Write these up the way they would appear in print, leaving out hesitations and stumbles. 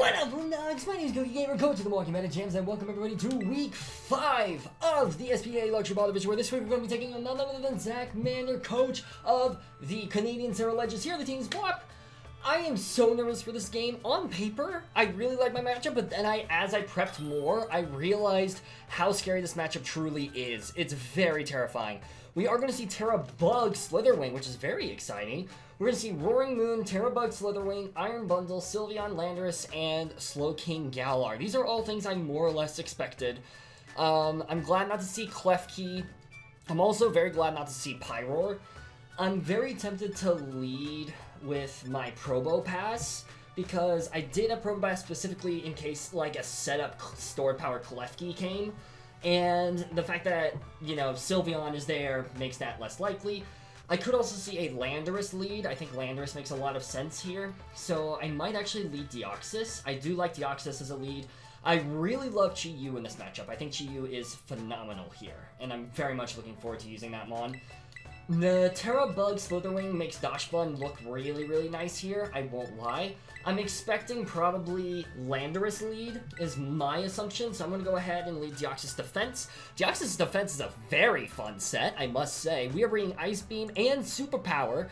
What up, Homedawgs? My name is Gokey Gamer, coach of the Milwaukee Medichams, and welcome everybody to week 5 of the SPA Luxuryball division, where this week we're going to be taking on none other than Zach Mander, coach of the Canadian Sarah Legends. Here are the teams. What? I am so nervous for this game. On paper, I really like my matchup, but then as I prepped more, I realized how scary this matchup truly is. It's very terrifying. We are going to see Terra-Bug Slitherwing, which is very exciting. We're going to see Roaring Moon, Terra-Bug Slitherwing, Iron Bundle, Sylveon Landorus, and Slowking Galar. These are all things I more or less expected. I'm glad not to see Klefki. I'm also very glad not to see Pyroar. I'm very tempted to lead with my Probo Pass, because I did a Probo Pass specifically in case like a setup stored power Klefki came. And the fact that, you know, Sylveon is there makes that less likely. I could also see a Landorus lead. I think Landorus makes a lot of sense here. So I might actually lead Deoxys. I do like Deoxys as a lead. I really love Chi-Yu in this matchup. I think Chi-Yu is phenomenal here, and I'm very much looking forward to using that Mon. The Terra-Bug Slitherwing makes Dachshund look really, really nice here, I won't lie. I'm expecting probably Landorus lead is my assumption, so I'm going to go ahead and lead Deoxys Defense. Deoxys Defense is a very fun set, I must say. We are bringing Ice Beam and Superpower,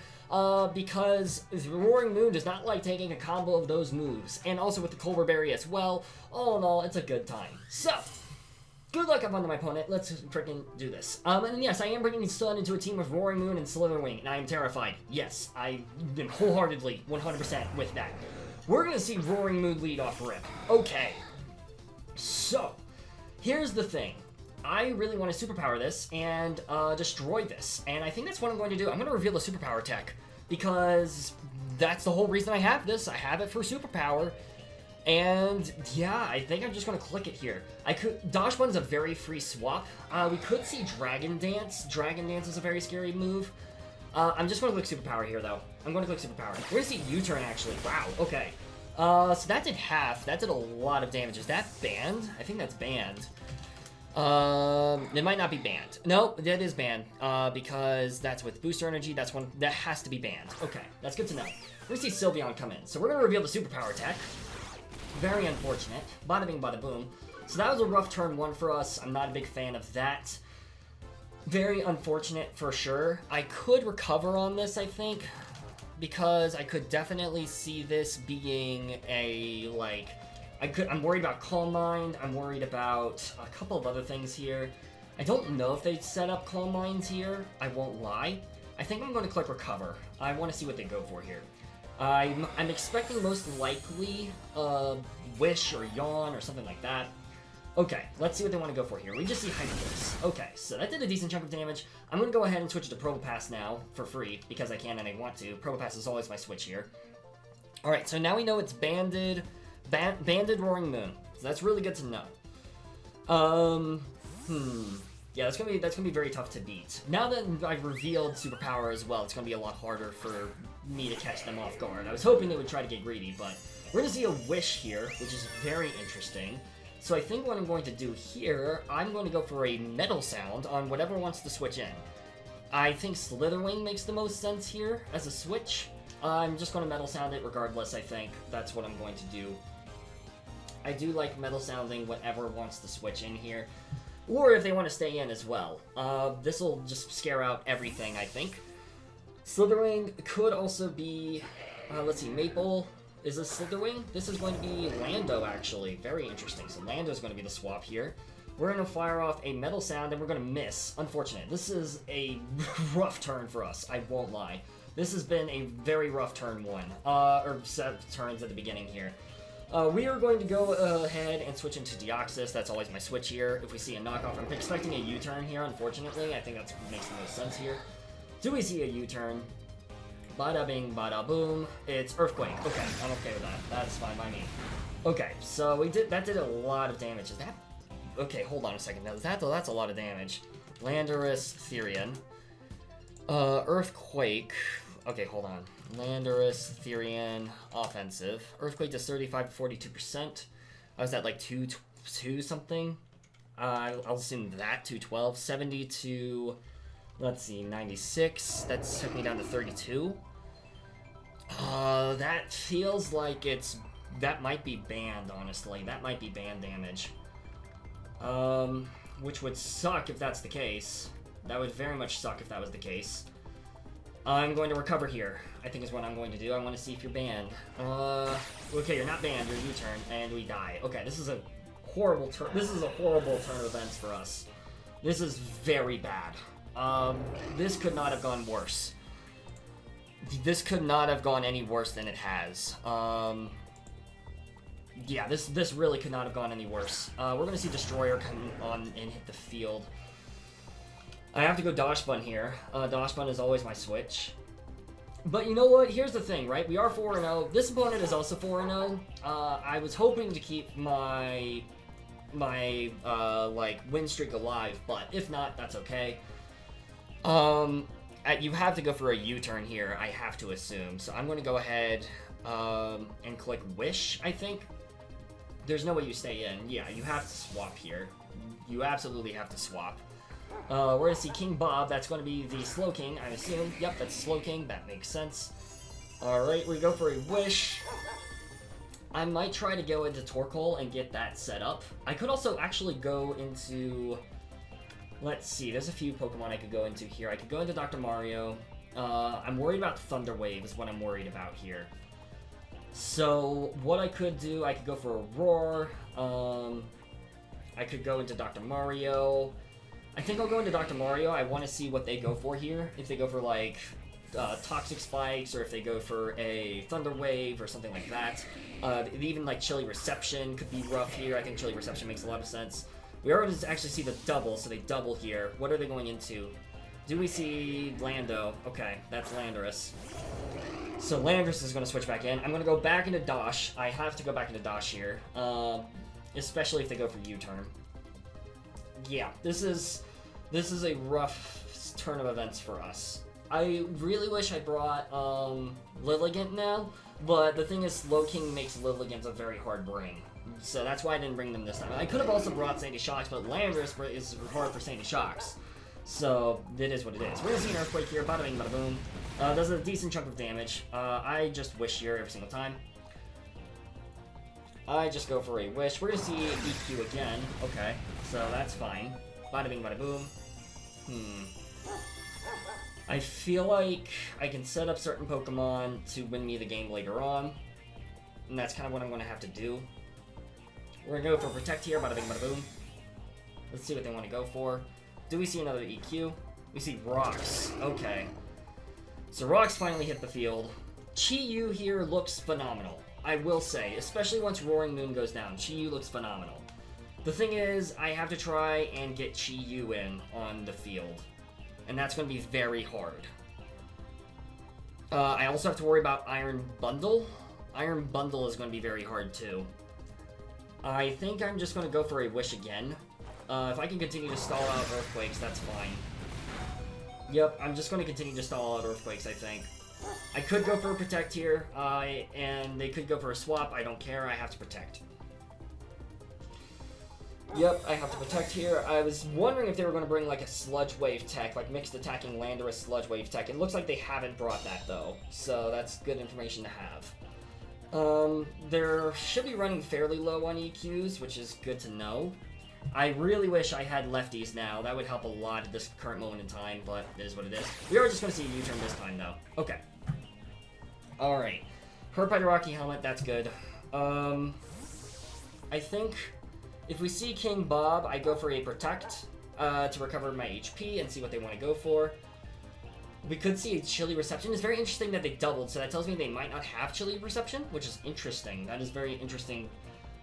because Roaring Moon does not like taking a combo of those moves, and also with the Colbur Berry as well. All in all, it's a good time. So, good luck up onto my opponent. Let's freaking do this. And yes, I am bringing Sun into a team with Roaring Moon and Slitherwing, and I am terrified. Yes, I am wholeheartedly 100% with that. We're going to see Roaring Moon lead off rip. Okay. So, here's the thing. I really want to superpower this and destroy this, and I think that's what I'm going to do. I'm going to reveal the superpower tech, because that's the whole reason I have this. I have it for superpower. And yeah, I think I'm just going to click it here. Dachshund's a very free swap. We could see Dragon Dance. Dragon Dance is a very scary move. I'm just going to click Superpower here, though. I'm going to click Superpower. We're going to see U-turn, actually. Wow, okay. So that did half. That did a lot of damage. Is that banned? I think that's banned. It might not be banned. No, that is banned, because that's with Booster Energy. That's one that has to be banned. Okay, that's good to know. We're going to see Sylveon come in. So we're going to reveal the Superpower tech. Very unfortunate. Bada bing, bada boom. So that was a rough turn 1 for us. I'm not a big fan of that. Very unfortunate for sure. I could recover on this, I think, because I could definitely see this being a, like, I'm worried about Calm Mind. I'm worried about a couple of other things here. I don't know if they set up Calm Minds here. I won't lie. I think I'm going to click Recover. I want to see what they go for here. I'm expecting most likely Wish or Yawn or something like that. Okay, let's see what they want to go for here. We just see Hyper Voice. Okay, so that did a decent chunk of damage. I'm going to go ahead and switch to Probo Pass now for free, because I can and I want to. Probo Pass is always my switch here. Alright, so now we know it's Banded Roaring Moon. So that's really good to know. Yeah, that's gonna be very tough to beat. Now that I've revealed Superpower as well, it's gonna be a lot harder for me to catch them off guard. I was hoping they would try to get greedy, but we're gonna see a Wish here, which is very interesting. So I think what I'm going to do here, I'm going to go for a Metal Sound on whatever wants to switch in. I think Slitherwing makes the most sense here as a switch. I'm just going to Metal Sound it regardless, I think. That's what I'm going to do. I do like Metal Sounding whatever wants to switch in here. Or if they want to stay in as well. This will just scare out everything, I think. Slitherwing could also be, let's see, Maple. Is this Slitherwing? This is going to be Lando, actually. Very interesting. So Lando's going to be the swap here. We're going to fire off a Metal Sound, and we're going to miss. Unfortunate. This is a rough turn for us, I won't lie. This has been a very rough turn 1. Or set turns at the beginning here. We are going to go ahead and switch into Deoxys. That's always my switch here. If we see a knockoff, I'm expecting a U-turn here, unfortunately. I think that makes the most sense here. Do we see a U-turn? Bada bing, bada boom. It's Earthquake. Okay, I'm okay with that. That's fine by me. Okay, so that did a lot of damage. Is that... Okay, hold on a second. Now, that's a lot of damage. Landorus, Therian. Earthquake. Okay, hold on. Landorus, Therian, offensive. Earthquake does 35 to 42%. I was at like 2 something. I'll assume that, 212. 70 to, let's see, 96. That took me down to 32. That feels like it's that might be banned, honestly. That might be banned damage. Which would suck if that's the case. That would very much suck if that was the case. I'm going to recover here, I think is what I'm going to do. I want to see if you're banned. Okay, you're not banned. You're U-turn, and we die. Okay, this is a horrible turn. This is a horrible turn of events for us. This is very bad. This could not have gone worse. This could not have gone any worse than it has. Yeah, this really could not have gone any worse. We're going to see Destroyer come on and hit the field. I have to go Dosh Bun here. Dosh Bun is always my switch. But you know what? Here's the thing, right? We are 4-0. This opponent is also 4-0. I was hoping to keep my like win streak alive, but if not, that's okay. You have to go for a U-turn here, I have to assume. So I'm going to go ahead and click Wish, I think. There's no way you stay in. Yeah, you have to swap here. You absolutely have to swap. We're going to see King Bob. That's going to be the Slow King, I assume. Yep, that's Slow King. That makes sense. Alright, we go for a Wish. I might try to go into Torkoal and get that set up. I could also actually go into... Let's see, there's a few Pokemon I could go into here. I could go into Dr. Mario. I'm worried about Thunder Wave is what I'm worried about here. So, what I could do, I could go for a Roar. I could go into Dr. Mario. I think I'll go into Dr. Mario. I want to see what they go for here. If they go for, like, Toxic Spikes, or if they go for a Thunder Wave, or something like that. Even, like, Chilly Reception could be rough here. I think Chilly Reception makes a lot of sense. We already actually see the double, so they double here. What are they going into? Do we see Lando? Okay, that's Landorus. So Landorus is going to switch back in. I'm going to go back into Dosh. I have to go back into Dosh here. Especially if they go for U-turn. Yeah, this is a rough turn of events for us. I really wish I brought Lilligant now, but the thing is Slow King makes Lilligant a very hard bring. So that's why I didn't bring them this time. I could have also brought Sandy Shocks, but Landorus is hard for Sandy Shocks. So, it is what it is. We're going to see an Earthquake here, bada bing, bada boom. Does a decent chunk of damage. I just Wish here every single time. I just go for a Wish. We're going to see EQ again. Okay, so that's fine. Bada bing, bada boom. I feel like I can set up certain Pokemon to win me the game later on. And that's kind of what I'm going to have to do. We're going to go for Protect here, bada bing, bada boom. Let's see what they want to go for. Do we see another EQ? We see Rocks. Okay. So Rocks finally hit the field. Chi-Yu here looks phenomenal, I will say. Especially once Roaring Moon goes down. Chi-Yu looks phenomenal. The thing is, I have to try and get Chi-Yu in on the field. And that's going to be very hard. I also have to worry about Iron Bundle. Iron Bundle is going to be very hard too. I think I'm just going to go for a Wish again. If I can continue to stall out Earthquakes, that's fine. Yep, I'm just going to continue to stall out Earthquakes, I think. I could go for a Protect here, and they could go for a swap. I don't care, I have to Protect. Yep, I have to Protect here. I was wondering if they were going to bring like a Sludge Wave tech, like mixed attacking Landorus Sludge Wave tech. It looks like they haven't brought that though, so that's good information to have. They should be running fairly low on EQs, which is good to know. I really wish I had lefties now. That would help a lot at this current moment in time, but it is what it is. We are just going to see a U-turn this time, though. Okay. Alright. Hurt by the Rocky Helmet, that's good. I think if we see King Bob, I go for a Protect to recover my HP and see what they want to go for. We could see a Chilly Reception. It's very interesting that they doubled, so that tells me they might not have Chilly Reception, which is interesting. That is very interesting.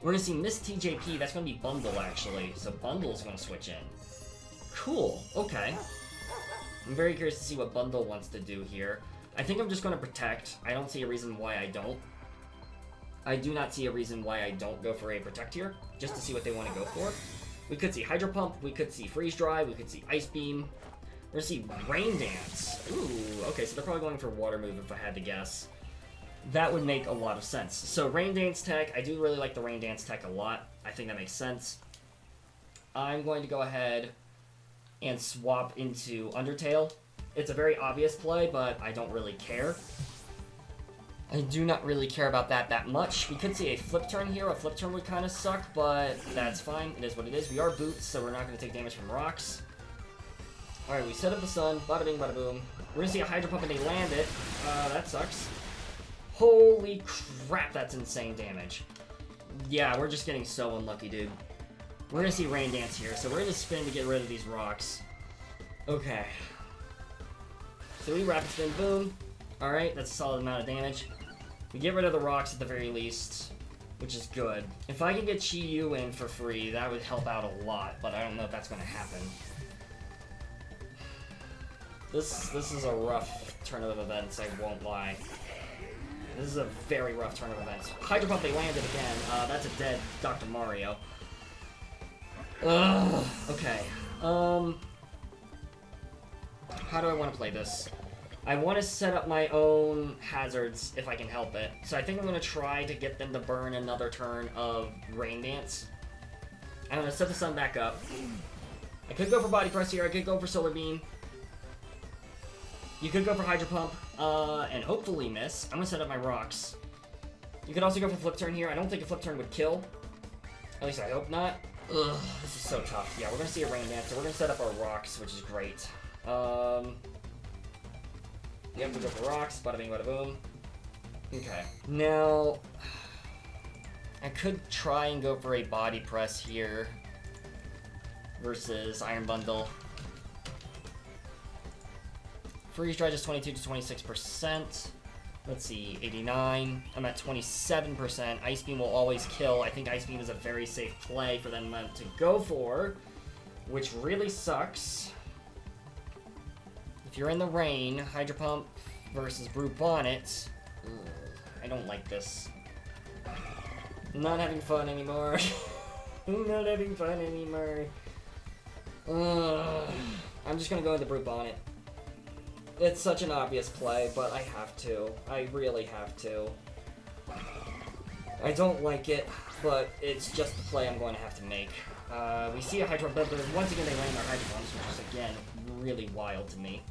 We're going to see Miss TJP. That's going to be Bundle, actually. So Bundle is going to switch in. Cool. Okay. I'm very curious to see what Bundle wants to do here. I think I'm just going to Protect. I don't see a reason why I don't. I do not see a reason why I don't go for a Protect here, just to see what they want to go for. We could see Hydro Pump. We could see Freeze Dry. We could see Ice Beam. We're going to see Rain Dance. Ooh, okay, so they're probably going for Water Move if I had to guess. That would make a lot of sense. So Rain Dance tech, I do really like the Rain Dance tech a lot. I think that makes sense. I'm going to go ahead and swap into Undertale. It's a very obvious play, but I don't really care. I do not really care about that much. We could see a flip turn here. A flip turn would kind of suck, but that's fine. It is what it is. We are boots, so we're not going to take damage from rocks. Alright, we set up the sun. Bada bing, bada boom. We're going to see a Hydro Pump and they land it. That sucks. Holy crap, that's insane damage. Yeah, we're just getting so unlucky, dude. We're going to see Rain Dance here, so we're going to spin to get rid of these rocks. Okay. 3 Rapid Spin, boom. Alright, that's a solid amount of damage. We get rid of the rocks at the very least, which is good. If I can get Chi Yu in for free, that would help out a lot, but I don't know if that's going to happen. This is a rough turn of events, I won't lie. This is a very rough turn of events. Hydro Pump, they landed again. That's a dead Dr. Mario. Ugh, okay. How do I want to play this? I want to set up my own hazards if I can help it. So I think I'm going to try to get them to burn another turn of Rain Dance. I'm going to set the sun back up. I could go for Body Press here. I could go for Solar Beam. You could go for Hydro Pump and hopefully miss. I'm going to set up my rocks. You could also go for Flip Turn here. I don't think a Flip Turn would kill. At least I hope not. Ugh, this is so tough. Yeah, we're going to see a Rain Dance, so we're going to set up our rocks, which is great. Yep, we go for rocks, bada bing, bada boom. Okay. Now, I could try and go for a body press here versus Iron Bundle. Freeze dry just 22 to 26%. Let's see, 89. I'm at 27%. Ice Beam will always kill. I think Ice Beam is a very safe play for them to go for, which really sucks. If you're in the rain, Hydro Pump versus Brute Bonnet. Ugh, I don't like this. I'm not having fun anymore. I'm not having fun anymore. I'm just gonna go with the Brute Bonnet. It's such an obvious play, but I have to. I really have to. I don't like it, but it's just the play I'm going to have to make. We see a Hydro Pump, but once again they land our Hydro Pumps, which is again really wild to me.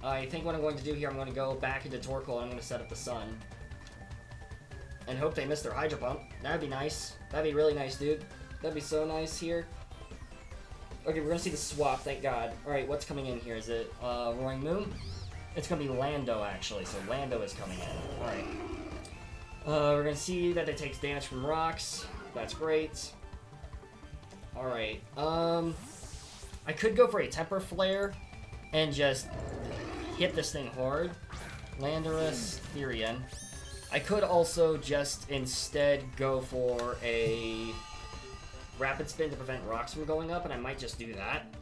I think what I'm going to do here, I'm going to go back into Torkoal and I'm going to set up the sun. And hope they miss their Hydro Pump. That'd be nice. That'd be really nice, dude. That'd be so nice here. Okay, we're going to see the swap, thank God. Alright, what's coming in here? Is it Roaring Moon? It's going to be Lando, actually, so Lando is coming in. Alright. We're going to see that it takes damage from rocks. That's great. Alright, I could go for a Temper Flare and just hit this thing hard. Landorus, Therian. I could also just instead go for a Rapid Spin to prevent rocks from going up, and I might just do that.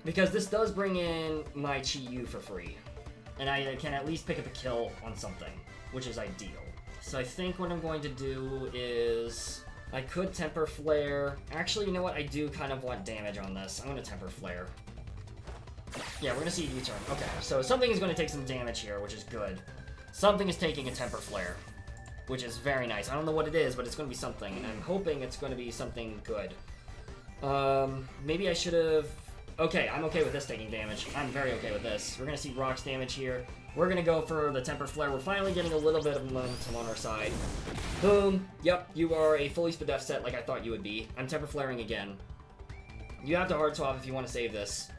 Because this does bring in my Chi Yu for free. And I can at least pick up a kill on something, which is ideal. So I think what I'm going to do is I could Temper Flare. Actually, you know what? I do kind of want damage on this. I'm going to Temper Flare. Yeah, we're going to see a U-turn. Okay, so something is going to take some damage here, which is good. Something is taking a Temper Flare, which is very nice. I don't know what it is, but it's going to be something, and I'm hoping it's going to be something good. Maybe I should have... Okay, I'm okay with this taking damage. I'm very okay with this. We're going to see rocks damage here. We're going to go for the Temper Flare. We're finally getting a little bit of momentum on our side. Boom. Yep, you are a fully Spadef set like I thought you would be. I'm Temper Flaring again. You have to hard swap if you want to save this.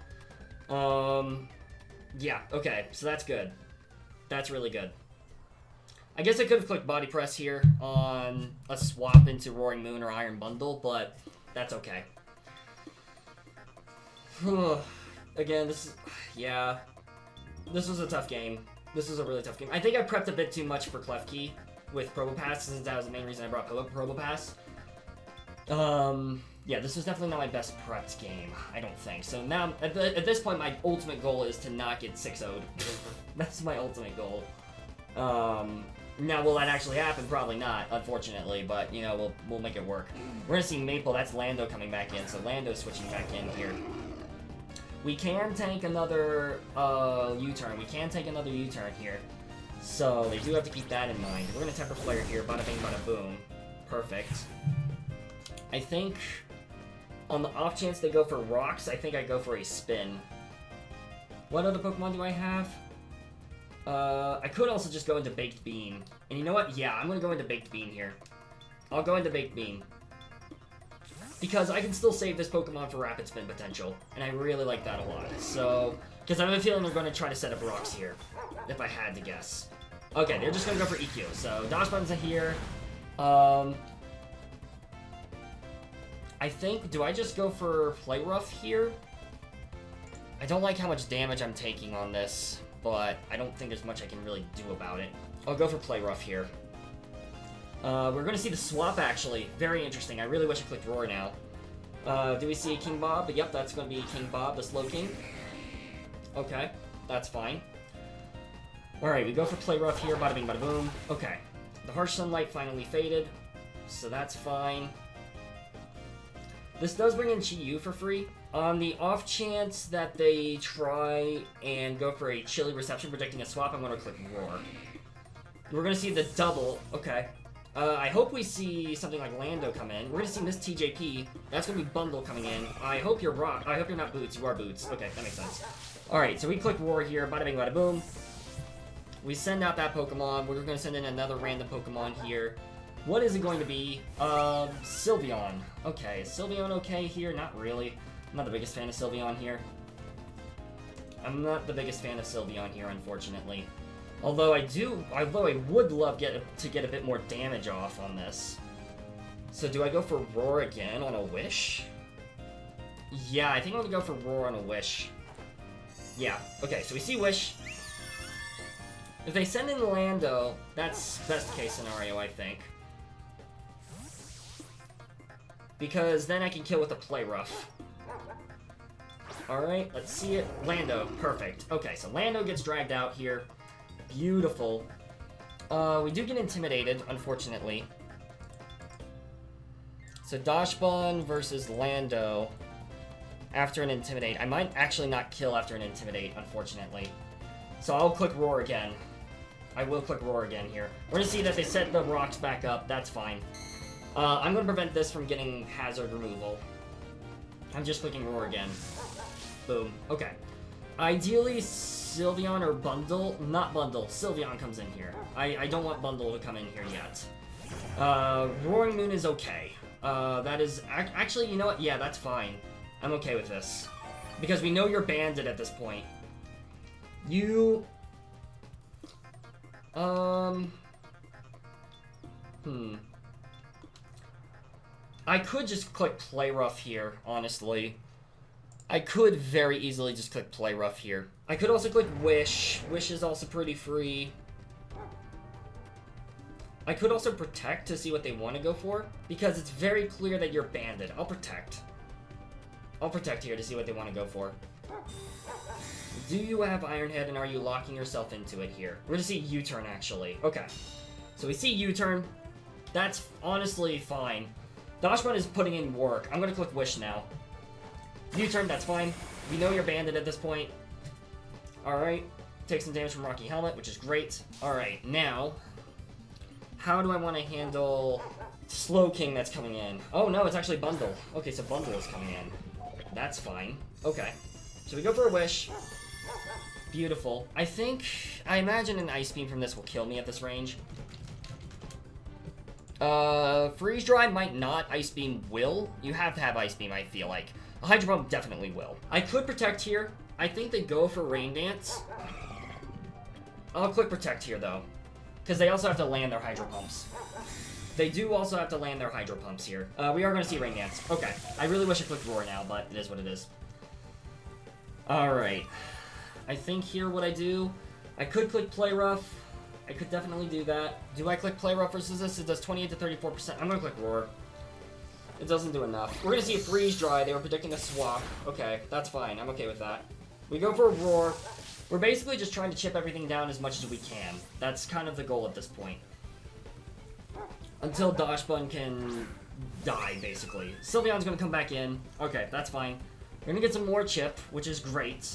Yeah, okay, so that's good. That's really good. I guess I could have clicked Body Press here on a swap into Roaring Moon or Iron Bundle, but that's okay. Again, this is... Yeah. This was a tough game. This was a really tough game. I think I prepped a bit too much for Klefki with Probopass, since that was the main reason I brought Probopass. Yeah, this was definitely not my best prepped game, I don't think. So now, at this point, my ultimate goal is to not get 6-0'd. That's my ultimate goal. Now, will that actually happen? Probably not, unfortunately, but, you know, we'll make it work. We're gonna see Maple, that's Lando coming back in, so Lando's switching back in here. We can tank another U-turn. We can take another U-turn here. So they do have to keep that in mind. We're gonna Temper Flare here, bada bing, bada boom. Perfect. I think on the off chance they go for rocks, I think I go for a spin. What other Pokemon do I have? I could also just go into Baked Bean. And you know what? Yeah, I'm gonna go into Baked Bean here. I'll go into Baked Bean. Because I can still save this Pokemon for Rapid Spin potential. And I really like that a lot. So, because I have a feeling they're going to try to set up rocks here. If I had to guess. Okay, they're just going to go for EQ. So, Dodge Button's here. I think, do I just go for Play Rough here? I don't like how much damage I'm taking on this. But I don't think there's much I can really do about it. I'll go for Play Rough here. We're going to see the swap, actually. Very interesting. I really wish I clicked Roar now. Do we see King Bob? Yep, that's going to be King Bob, the Slowking. Okay, that's fine. Alright, we go for Play Rough here. Bada bing, bada boom. Okay. The Harsh Sunlight finally faded. So that's fine. This does bring in Chi-Yu for free. On the off chance that they try and go for a Chilly Reception predicting a swap, I'm going to click Roar. We're going to see the double. Okay. I hope we see something like Lando come in. We're going to see Miss TJP. That's going to be Bundle coming in. I hope you're Rock. I hope you're not Boots. You are Boots. Okay, that makes sense. Alright, so we click Roar here. Bada bing, bada boom. We send out that Pokemon. We're going to send in another random Pokemon here. What is it going to be? Sylveon. Okay, is Sylveon okay here? Not really. I'm not the biggest fan of Sylveon here. I'm not the biggest fan of Sylveon here, unfortunately. Although I would love to get a bit more damage off on this. So do I go for Roar again on a Wish? Yeah, I think I'm gonna go for Roar on a Wish. Yeah, okay, so we see Wish. If they send in Lando, that's best case scenario, I think. Because then I can kill with a Play Rough. Alright, let's see it. Lando, perfect. Okay, so Lando gets dragged out here. Beautiful. We do get intimidated, unfortunately. So Dachsbun versus Lando after an Intimidate. I might actually not kill after an Intimidate, unfortunately. So I'll click Roar again. I will click Roar again here. We're going to see that they set the rocks back up. That's fine. I'm going to prevent this from getting hazard removal. I'm just clicking Roar again. Boom. Okay. Ideally, Sylveon or Bundle. Not Bundle. Sylveon comes in here. I don't want Bundle to come in here yet. Roaring Moon is okay. That is... Actually, you know what? Yeah, that's fine. I'm okay with this. Because we know you're banded at this point. You... I could just click Play Rough here, honestly. I could very easily just click Play Rough here. I could also click Wish. Wish is also pretty free. I could also Protect to see what they want to go for, because it's very clear that you're banded. I'll Protect. I'll Protect here to see what they want to go for. Do you have Iron Head, and are you locking yourself into it here? We're going to see U-turn, actually. Okay. So we see U-turn. That's honestly fine. Dachsbun is putting in work. I'm going to click Wish now. U-turn, that's fine. We know you're banded at this point. Alright. Take some damage from Rocky Helmet, which is great. Alright, now... how do I want to handle Slowking that's coming in? Oh, no, it's actually Bundle. Okay, so Bundle is coming in. That's fine. Okay. So we go for a Wish. Beautiful. I imagine an Ice Beam from this will kill me at this range. Freeze Dry might not. Ice Beam will. You have to have Ice Beam, I feel like. A Hydro Pump definitely will. I could Protect here. I think they go for Rain Dance. I'll click Protect here, though. Because they also have to land their Hydro Pumps. They do also have to land their Hydro Pumps here. We are going to see Rain Dance. Okay. I really wish I clicked Roar now, but it is what it is. Alright. I think here what I do... I could click Play Rough. I could definitely do that. Do I click Play Rough versus this? It does 28 to 34%. I'm going to click Roar. It doesn't do enough. We're going to see a Freeze Dry. They were predicting a swap. Okay, that's fine. I'm okay with that. We go for a Roar. We're basically just trying to chip everything down as much as we can. That's kind of the goal at this point. Until Dachsbun can die, basically. Sylveon's going to come back in. Okay, that's fine. We're going to get some more chip, which is great.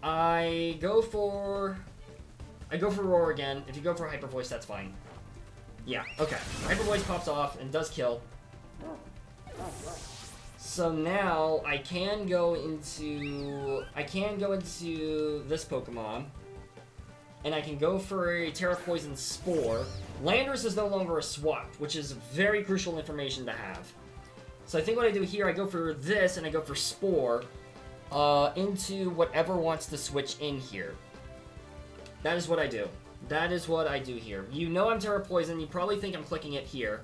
I go for Roar again. If you go for Hyper Voice, that's fine. Yeah, okay. Hyper Voice pops off and does kill. So now I can go into this Pokemon. and I can go for a Terra Poison Spore. Landorus is no longer a swap, which is very crucial information to have. So I think what I do here, I go for this, and I go for Spore into whatever wants to switch in here. That is what I do. That is what I do here. You know I'm Terra Poison. You probably think I'm clicking it here.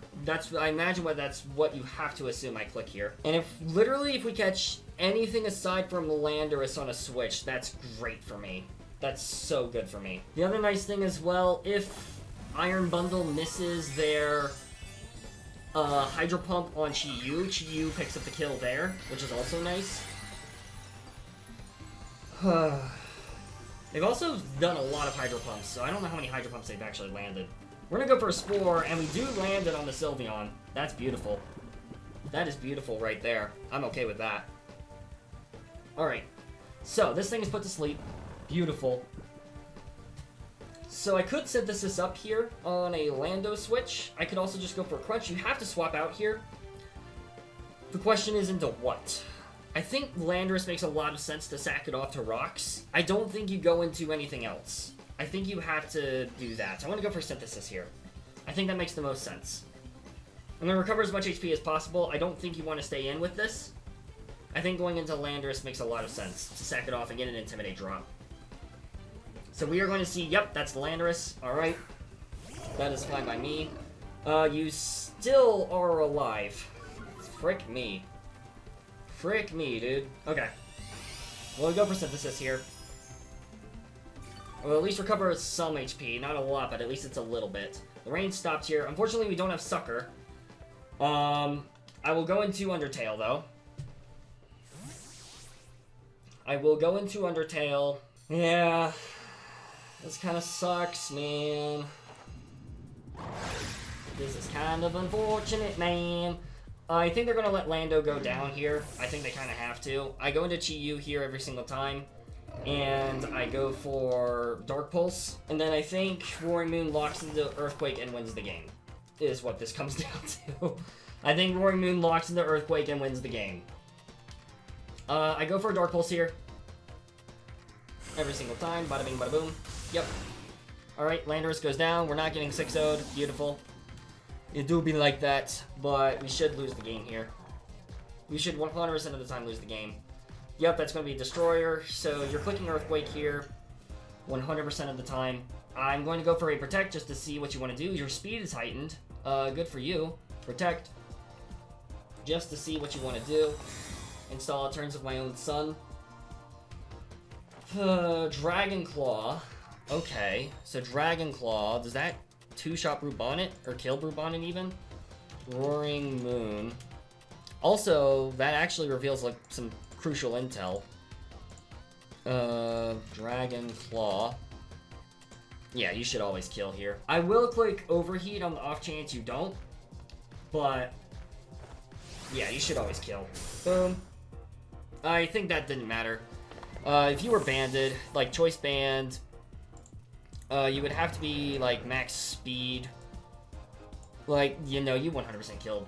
I imagine that's what you have to assume I click here. And if we catch anything aside from Landorus on a switch, that's great for me. That's so good for me. The other nice thing as well, if Iron Bundle misses their Hydro Pump on Chi-Yu picks up the kill there, which is also nice. They've also done a lot of Hydro Pumps, so I don't know how many Hydro Pumps they've actually landed. We're gonna go for a Spore, and we do land it on the Sylveon. That's beautiful. That is beautiful right there. I'm okay with that. Alright, so this thing is put to sleep. Beautiful. So I could Synthesis up here on a Lando switch. I could also just go for a Crunch. You have to swap out here. The question is into what? I think Landorus makes a lot of sense to sack it off to Rocks. I don't think you go into anything else. I think you have to do that. So I'm going to go for Synthesis here. I think that makes the most sense. I'm going to recover as much HP as possible. I don't think you want to stay in with this. I think going into Landorus makes a lot of sense to sack it off and get an Intimidate drop. So we are going to see, yep, that's Landorus. Alright. That is fine by me. You still are alive. Frick me. Frick me, dude. Okay. We'll go for Synthesis here. We'll at least recover some HP. Not a lot, but at least it's a little bit. The rain stopped here. Unfortunately, we don't have Sucker. I will go into Undertale, though. I will go into Undertale. Yeah. This kind of sucks, man. This is kind of unfortunate, man. I think they're going to let Lando go down here. I think they kind of have to. I go into Chi-Yu here every single time. And I go for Dark Pulse. And then I think Roaring Moon locks into Earthquake and wins the game. Is what this comes down to. I think Roaring Moon locks into Earthquake and wins the game. I go for a Dark Pulse here. Every single time. Bada bing, bada boom. Yep. Alright, Landorus goes down. We're not getting 6-0'd. Beautiful. It do be like that, but we should lose the game here. We should 100% of the time lose the game. Yep, that's going to be a Destroyer, so you're clicking Earthquake here 100% of the time. I'm going to go for a Protect just to see what you want to do. Your speed is heightened. Good for you. Protect. Just to see what you want to do. Install Turns of My Own Son. Dragon Claw. Okay, so Dragon Claw, does that two-shot Brute Bonnet? Or kill Brute Bonnet even? Roaring Moon. Also, that actually reveals like some crucial intel. Dragon Claw. Yeah, you should always kill here. I will click Overheat on the off chance you don't. But yeah, you should always kill. Boom. I think that didn't matter. If you were banded, like Choice Band, you would have to be like max speed. Like, you know, you 100% killed.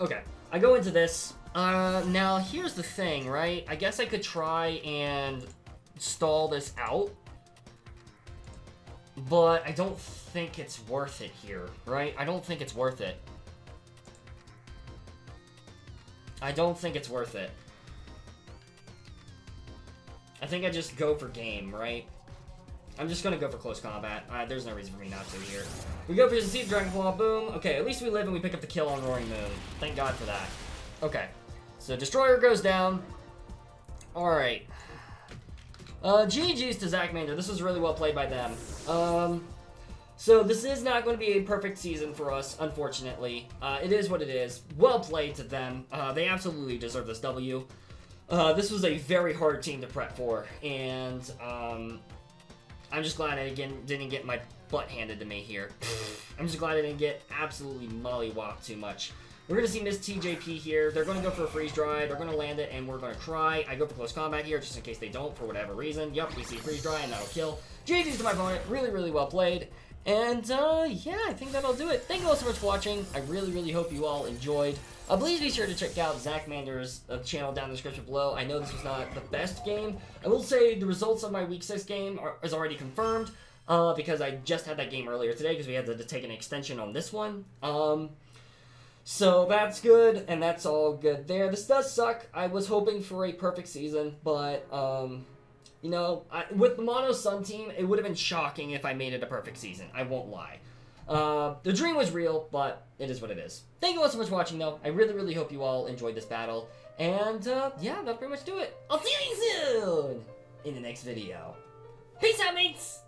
Okay, I go into this. Now here's the thing, right? I guess I could try and stall this out. But I don't think it's worth it here, right? I don't think it's worth it. I don't think it's worth it. I think I just go for game, right? I'm just gonna go for close combat. There's no reason for me not to here. We go for the Seed Dragon Claw, boom. Okay, at least we live and we pick up the kill on Roaring Moon. Thank God for that. Okay, so Destroyer goes down. Alright. GG's to Zachmander. This was really well played by them. So this is not going to be a perfect season for us, unfortunately. It is what it is. Well played to them. They absolutely deserve this W. This was a very hard team to prep for, and I'm just glad I didn't get my butt handed to me here. I'm just glad I didn't get absolutely mollywopped too much. We're going to see Miss TJP here. They're going to go for a Freeze Dry. They're going to land it, and we're going to cry. I go for close combat here, just in case they don't, for whatever reason. Yup, we see Freeze Dry, and that'll kill. GG's to my opponent. Really, really well played. And, yeah, I think that'll do it. Thank you all so much for watching. I really, really hope you all enjoyed. Please be sure to check out Zachmander's channel down in the description below. I know this was not the best game. I will say the results of my Week 6 game is already confirmed. because I just had that game earlier today because we had to take an extension on this one. So that's good, and that's all good there. This does suck. I was hoping for a perfect season, but, you know, with the Mono Sun team, it would have been shocking if I made it a perfect season. I won't lie. The dream was real, but it is what it is. Thank you all so much for watching, though. I really, really hope you all enjoyed this battle. And, yeah, that'll pretty much do it. I'll see you soon in the next video. Peace out, mates!